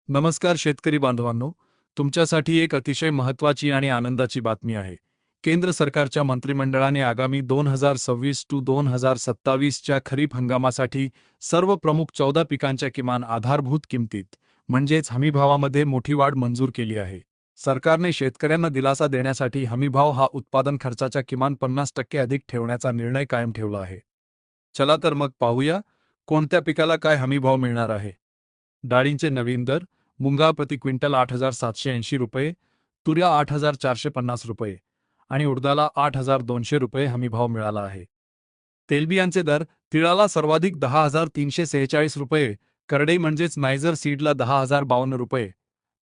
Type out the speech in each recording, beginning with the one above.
नमस्कार शेतकरी बांधवांनो, तुमच्यासाठी एक अतिशय महत्त्वाची आणि आनंदाची बातमी आहे. केंद्र सरकारच्या मंत्रिमंडळाने आगामी 2026 टू 2027 च्या खरीप हंगामासाठी सर्व प्रमुख 14 पिकांच्या किमान आधारभूत किमतीत म्हणजेच हमीभावामध्ये मोठी वाढ मंजूर केली आहे. सरकारने शेतकऱ्यांना दिलासा देण्यासाठी हमीभाव हा उत्पादन खर्चाच्या किमान 50% अधिक ठेवण्याचा निर्णय कायम ठेवला आहे. चला तर मग पाहूया, कोणत्या पिकाला काय हमीभाव मिळणार आहे. डाळींचे नवीन दर: मुंगा प्रति क्विंटल 8,780 रुपये, तुऱ्या 8,450 रुपये आणि उडदाला 8,200 रुपये हमीभाव मिळाला आहे. तेलबियांचे दर: तिळाला सर्वाधिक 10,346 रुपये, करडई म्हणजेच नायझर सीडला 10,052 रुपये,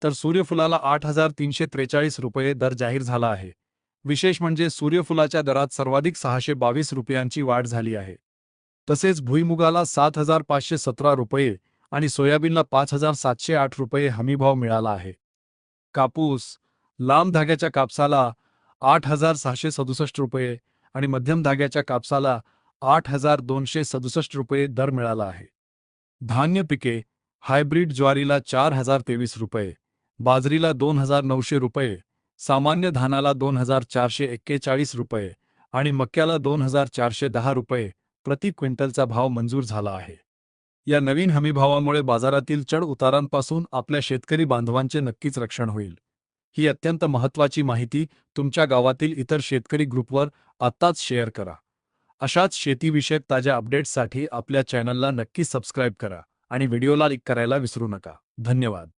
तर सूर्यफुलाला 8,343 रुपये दर जाहीर झाला आहे. विशेष म्हणजे सूर्यफुलाच्या दरात सर्वाधिक 622 रुपयांची वाढ झाली आहे. तसेच भुईमुगाला 7,517 रुपये आणि सोयाबीनला 5,708 रुपये हमीभाव मिळाला आहे. कापूस: लांब धाग्याच्या कापसाला 8,667 रुपये आणि मध्यम धाग्याच्या कापसाला 8,267 रुपये दर मिळाला आहे. धान्य पिके: हायब्रिड ज्वारीला 4,023 रुपये, बाजरीला 2,900 रुपये, सामान्य धानाला 2,441 रुपये आणि मक्याला 2,410 रुपये प्रति क्विंटलचा भाव मंजूर झाला आहे. या नवीन हमीभावामुळे बाजारातील चढ उतारांपासून आपल्या शेतकरी बांधवांचे नक्कीच रक्षण होईल. ही अत्यंत महत्त्वाची माहिती तुमच्या गावातील इतर शेतकरी ग्रुपवर आत्ताच शेअर करा. अशाच शेतीविषयक ताज्या अपडेट्ससाठी आपल्या चॅनलला नक्की सबस्क्राईब करा आणि व्हिडिओला लाईक करायला विसरू नका. धन्यवाद.